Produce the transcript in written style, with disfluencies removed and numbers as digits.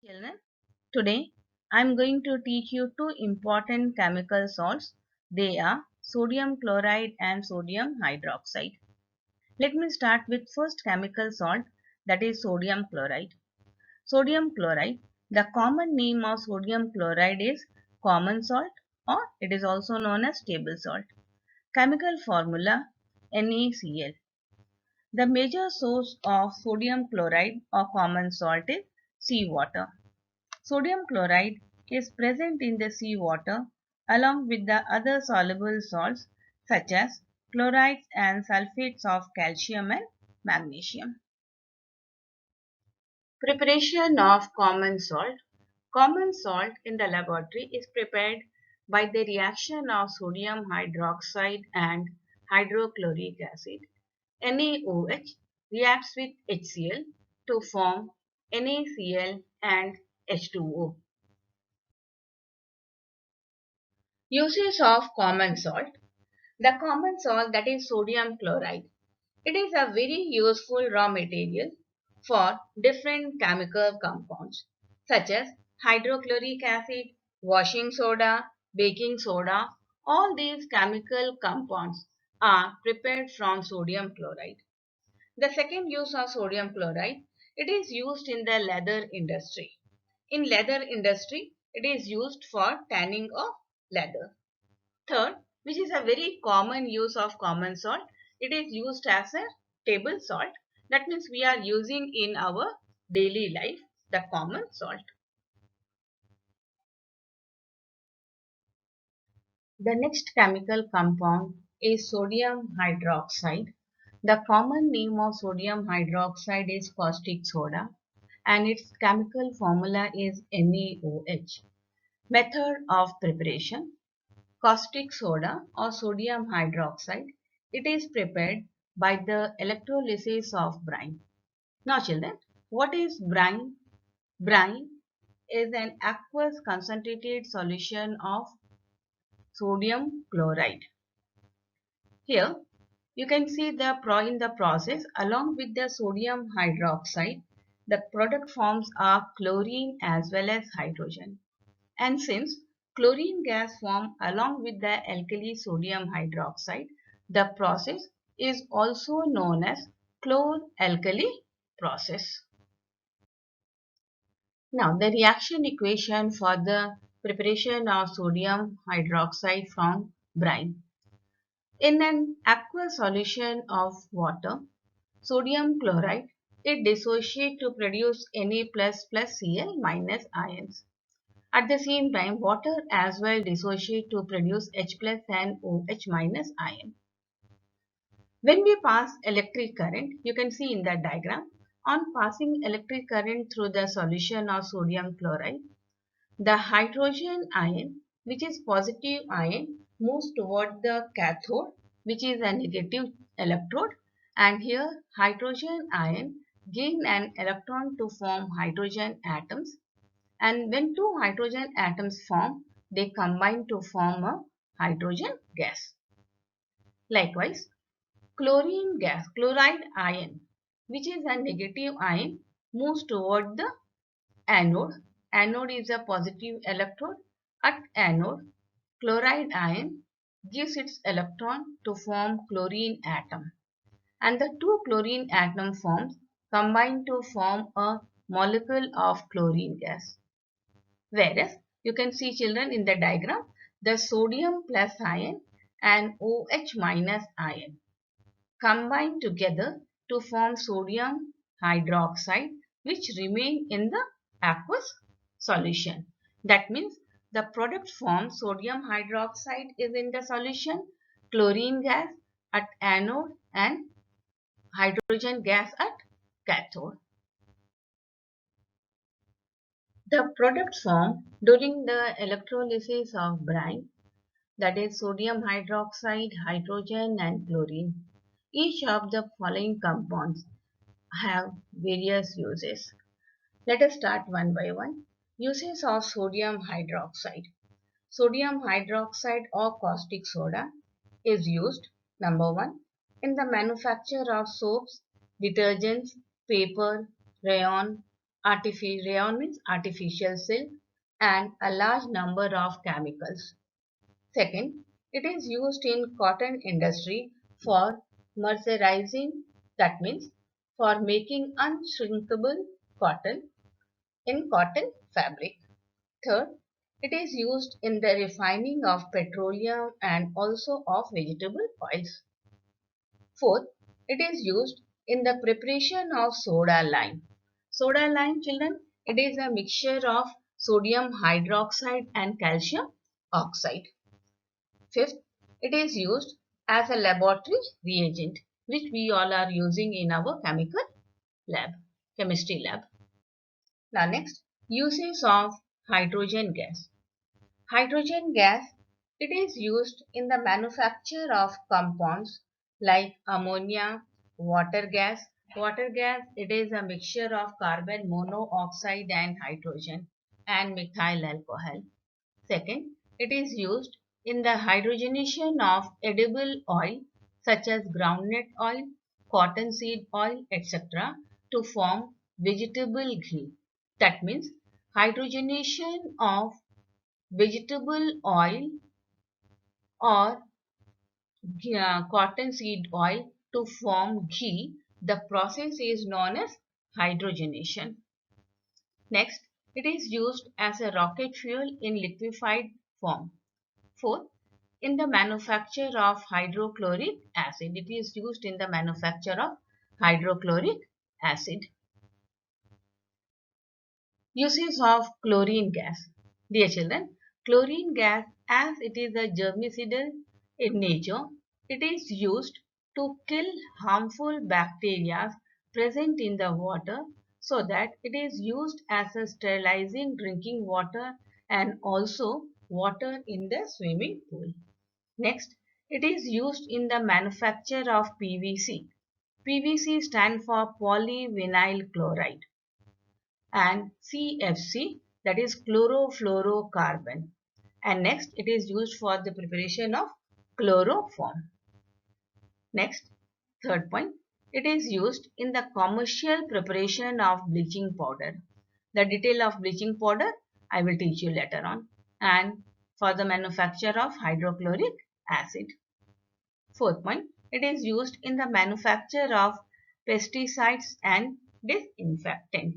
Children, today I am going to teach you two important chemical salts. They are sodium chloride and sodium hydroxide. Let me start with first chemical salt, that is sodium chloride. Sodium chloride, the common name of sodium chloride is common salt, or it is also known as table salt. Chemical formula NaCl. The major source of sodium chloride or common salt is seawater. Sodium chloride is present in the seawater along with the other soluble salts such as chlorides and sulfates of calcium and magnesium. Preparation of common salt. Common salt in the laboratory is prepared by the reaction of sodium hydroxide and hydrochloric acid. NaOH reacts with HCl to form NaCl and H2O. Uses of common salt. The common salt, that is sodium chloride. It is a very useful raw material for different chemical compounds such as hydrochloric acid, washing soda, baking soda. All these chemical compounds are prepared from sodium chloride. The second use of sodium chloride, it is used in the leather industry. In leather industry, it is used for tanning of leather. Third, which is a very common use of common salt, it is used as a table salt. That means we are using in our daily life the common salt. The next chemical compound is sodium hydroxide. The common name of sodium hydroxide is caustic soda and its chemical formula is NaOH. Method of preparation. Caustic soda or sodium hydroxide, it is prepared by the electrolysis of brine. Now children, what is brine? Brine is an aqueous concentrated solution of sodium chloride. Here you can see in the process along with the sodium hydroxide, the product forms are chlorine as well as hydrogen. And since chlorine gas form along with the alkali sodium hydroxide, the process is also known as chlor-alkali process. Now the reaction equation for the preparation of sodium hydroxide from brine. In an aqueous solution of water, sodium chloride, it dissociates to produce Na++Cl minus ions. At the same time, water as well dissociate to produce H plus and OH minus ion. When we pass electric current, you can see in the diagram, on passing electric current through the solution of sodium chloride, the hydrogen ion, which is positive ion, moves toward the cathode, which is a negative electrode, and here hydrogen ion gain an electron to form hydrogen atoms, and when two hydrogen atoms form, they combine to form a hydrogen gas. Likewise, chlorine gas, chloride ion, which is a negative ion, moves toward the anode. Anode is a positive electrode. At anode, chloride ion gives its electron to form chlorine atom. And the two chlorine atom forms combine to form a molecule of chlorine gas. Whereas you can see children in the diagram, the sodium plus ion and OH minus ion combine together to form sodium hydroxide, which remain in the aqueous solution. That means the product formed sodium hydroxide is in the solution, chlorine gas at anode and hydrogen gas at cathode. The product formed during the electrolysis of brine, that is sodium hydroxide, hydrogen and chlorine. Each of the following compounds have various uses. Let us start one by one. Uses of sodium hydroxide. Sodium hydroxide or caustic soda is used, number one, in the manufacture of soaps, detergents, paper, rayon, Rayon means artificial silk, and a large number of chemicals. Second, it is used in cotton industry for mercerizing, that means for making unshrinkable cotton in cotton fabric. Third, it is used in the refining of petroleum and also of vegetable oils. Fourth, it is used in the preparation of soda lime. Soda lime, children, it is a mixture of sodium hydroxide and calcium oxide. Fifth, it is used as a laboratory reagent, which we all are using in our chemistry lab. Now next, uses of hydrogen gas. Hydrogen gas, it is used in the manufacture of compounds like ammonia, water gas. Water gas, it is a mixture of carbon monoxide and hydrogen and methyl alcohol. Second, it is used in the hydrogenation of edible oil such as groundnut oil, cottonseed oil, etc. to form vegetable ghee. That means hydrogenation of vegetable oil or cottonseed oil to form ghee. The process is known as hydrogenation. Next, it is used as a rocket fuel in liquefied form. Fourth, in the manufacture of hydrochloric acid. It is used in the manufacture of hydrochloric acid. Uses of chlorine gas. Dear children, chlorine gas, as it is a germicidal in nature, it is used to kill harmful bacteria present in the water, so that it is used as a sterilizing drinking water and also water in the swimming pool. Next, it is used in the manufacture of PVC. PVC stands for polyvinyl chloride, and CFC, that is chlorofluorocarbon. And next, it is used for the preparation of chloroform. Next, third point, it is used in the commercial preparation of bleaching powder. The detail of bleaching powder I will teach you later on. And for the manufacture of hydrochloric acid. Fourth point, it is used in the manufacture of pesticides and disinfectant.